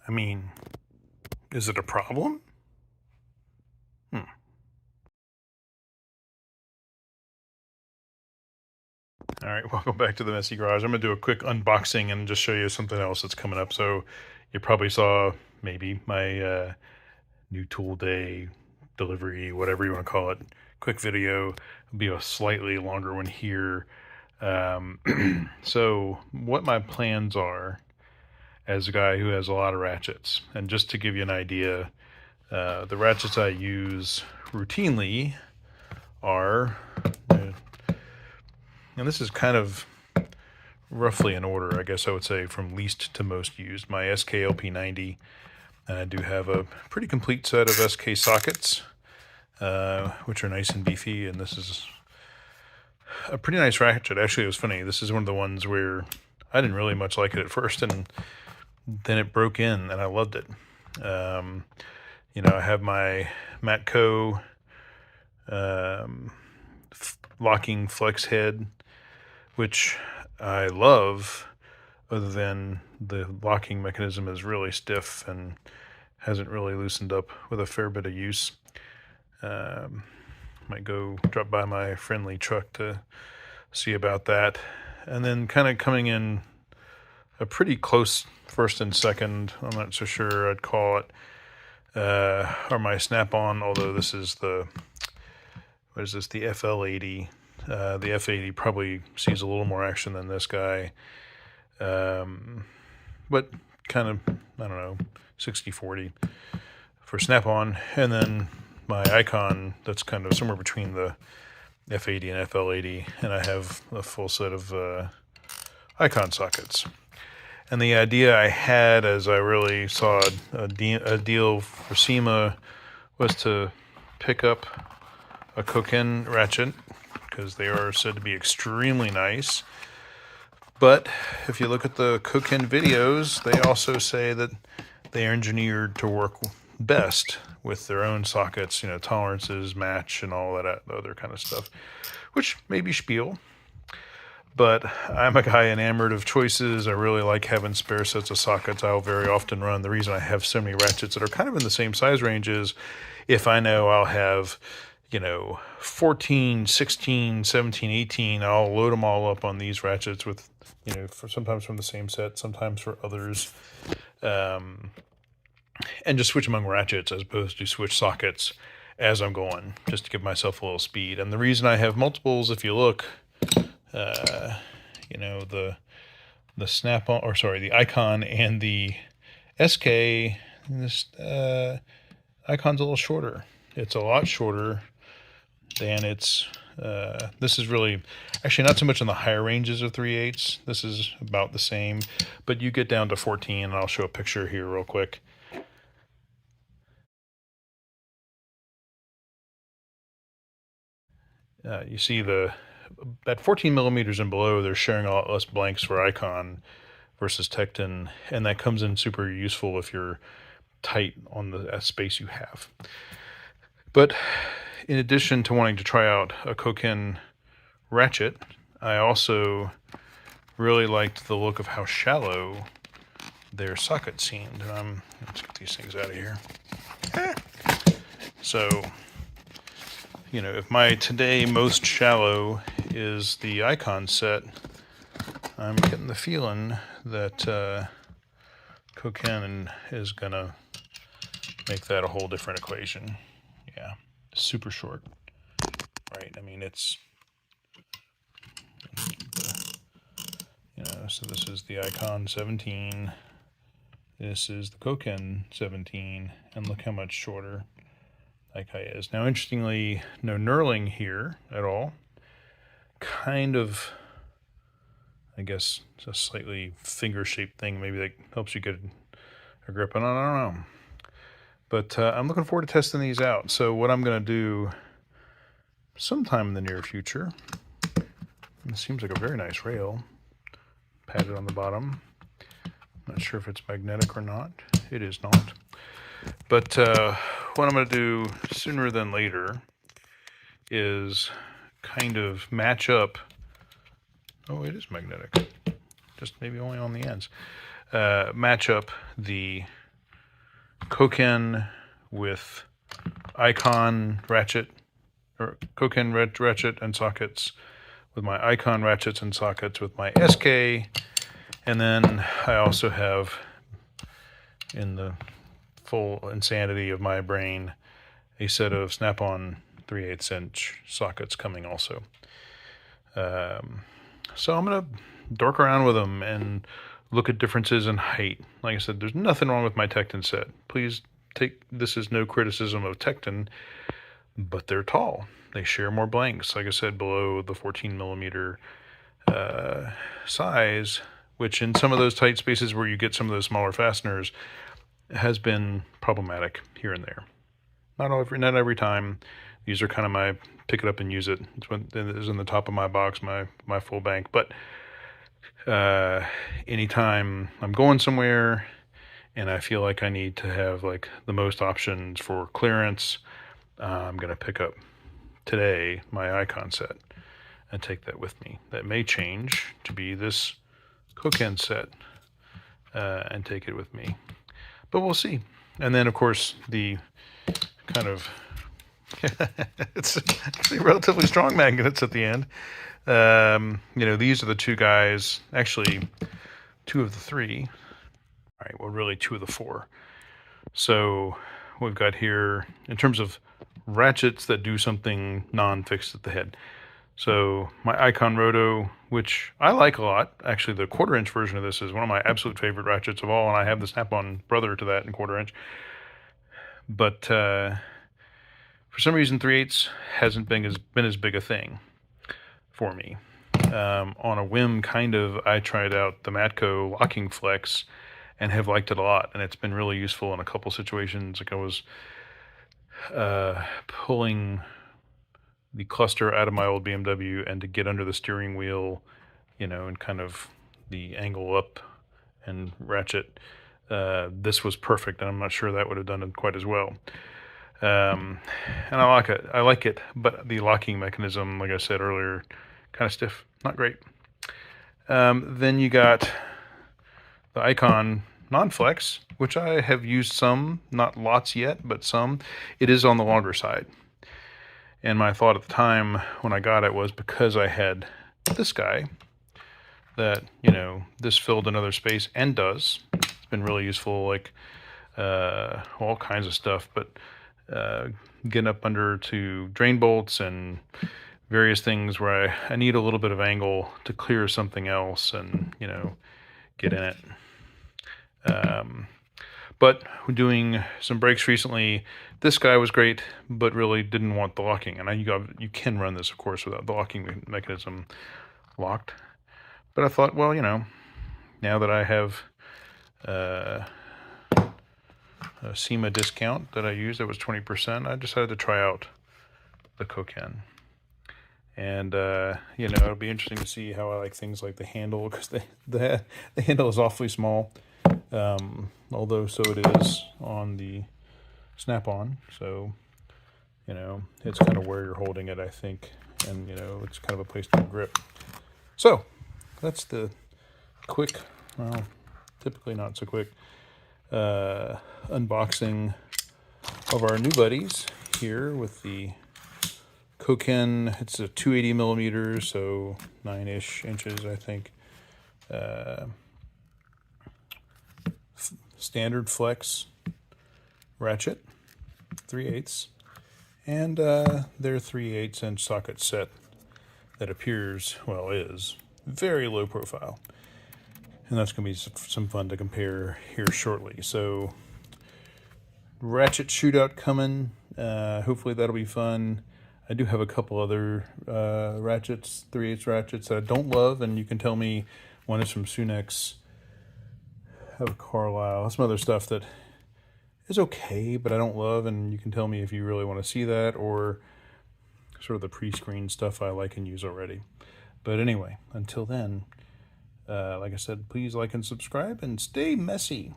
I mean, is it a problem? All right, welcome back to the Messy Garage. I'm gonna do a quick unboxing and just show you something else that's coming up. So you probably saw maybe my new tool day delivery, whatever you want to call it, quick video. It'll be a slightly longer one here. So what my plans are as a guy who has a lot of ratchets, and just to give you an idea, the ratchets I use routinely are, and this is kind of roughly in order, I guess I would say, from least to most used. My SKLP90, and I do have a pretty complete set of SK sockets, which are nice and beefy, and this is a pretty nice ratchet. Actually, it was funny. This is one of the ones where I didn't really much like it at first, and then it broke in, and I loved it. I have my Matco locking flex head, which I love, other than the locking mechanism is really stiff and hasn't really loosened up with a fair bit of use. Might go drop by my friendly truck to see about that. And then kind of coming in a pretty close first and second, I'm not so sure I'd call it, are my snap-on, although this is the, what is this, the FL80. The F80 probably sees a little more action than this guy. But kind of, I don't know, 60-40 for snap-on. And then my Icon, that's kind of somewhere between the F80 and FL80. And I have a full set of Icon sockets. And the idea I had as I really saw a deal for SEMA was to pick up a Koken ratchet, because they are said to be extremely nice. But if you look at the Koken videos, they also say that they are engineered to work best with their own sockets, tolerances, match, and all that other kind of stuff, which may be spiel. But I'm a guy enamored of choices. I really like having spare sets of sockets. I'll very often run. The reason I have so many ratchets that are kind of in the same size range is if I know I'll have 14, 16, 17, 18, I'll load them all up on these ratchets with, sometimes from the same set, sometimes for others, and just switch among ratchets as opposed to switch sockets as I'm going, just to give myself a little speed. And the reason I have multiples, if you look, the snap-on, or sorry, the Icon and the SK, this Icon's a little shorter. It's a lot shorter than its, this is really, actually not so much in the higher ranges of 3/8. This is about the same, but you get down to 14, and I'll show a picture here real quick. You see at 14 millimeters and below, they're sharing a lot less blanks for Icon versus Tecton, and that comes in super useful if you're tight on the space you have. But in addition to wanting to try out a Koken ratchet, I also really liked the look of how shallow their socket seemed. Let's get these things out of here. So, if my today most shallow is the Icon set, I'm getting the feeling that Koken is gonna make that a whole different equation. Yeah, super short, right? I mean, it's, so this is the Icon 17, this is the Koken 17, and look how much shorter that guy is. Now, interestingly, no knurling here at all. Kind of, I guess, it's a slightly finger-shaped thing. Maybe that helps you get a grip on it. I don't know. But I'm looking forward to testing these out. So what I'm going to do sometime in the near future, it seems like a very nice rail, padded on the bottom. Not sure if it's magnetic or not. It is not. But what I'm going to do sooner than later is kind of match up. Oh, it is magnetic. Just maybe only on the ends. Match up the Koken with icon ratchet, or Koken ratchet and sockets, with my icon ratchets and sockets with my SK. And then I also have, in the full insanity of my brain, a set of Snap-on 3/8 inch sockets coming also. So I'm going to dork around with them and look at differences in height. Like I said, there's nothing wrong with my Tekton set. Please take this as no criticism of Tekton, but they're tall. They share more blanks, like I said, below the 14 millimeter size, which in some of those tight spaces where you get some of those smaller fasteners has been problematic here and there. Not every time. These are kind of my pick it up and use it. It is in the top of my box, my full bank. But anytime I'm going somewhere and I feel like I need to have like the most options for clearance, I'm going to pick up today my icon set and take that with me. That may change to be this Koken set and take it with me, but we'll see. And then of course the kind of it's actually relatively strong magnets at the end. These are the two guys, actually 2 of the 3. All right, well, really 2 of the 4. So we've got here, in terms of ratchets that do something non-fixed at the head. So my Icon Roto, which I like a lot. Actually, the 1/4 inch version of this is one of my absolute favorite ratchets of all, and I have the Snap-on brother to that in 1/4 inch. But for some reason, 3/8 hasn't been as big a thing for me. On a whim, kind of, I tried out the Matco locking flex and have liked it a lot, and it's been really useful in a couple situations. Like I was pulling the cluster out of my old BMW, and to get under the steering wheel, and kind of the angle up and ratchet, this was perfect, and I'm not sure that would have done it quite as well. And I like it, but the locking mechanism, like I said earlier, kind of stiff, not great. Then you got the Icon non-flex, which I have used some, not lots yet, but some. It is on the longer side. And my thought at the time when I got it was, because I had this guy, that, this filled another space, and does. It's been really useful, like all kinds of stuff, but getting up under to drain bolts and various things where I need a little bit of angle to clear something else and, get in it. But doing some brakes recently, this guy was great, but really didn't want the locking. And you can run this, of course, without the locking mechanism locked. But I thought, well, now that I have a SEMA discount that I used, that was 20%, I decided to try out the Koken. And, it'll be interesting to see how I like things like the handle, because the handle is awfully small. Although so it is on the Snap-on, so it's kind of where you're holding it, I think, and it's kind of a place to grip. So that's the quick, well, typically not so quick, unboxing of our new buddies here with the Koken. It's a 280 millimeters, so 9-ish inches, I think. Standard flex ratchet, 3/8, and their 3/8 inch socket set that is very low profile, and that's going to be some fun to compare here shortly. So ratchet shootout coming, hopefully that'll be fun. I do have a couple other ratchets, 3/8 ratchets that I don't love, and you can tell me. One is from Sunex, have a Carlisle, some other stuff that is okay, but I don't love, and you can tell me if you really want to see that, or sort of the pre-screened stuff I like and use already. But anyway, until then, like I said, please like and subscribe, and stay messy.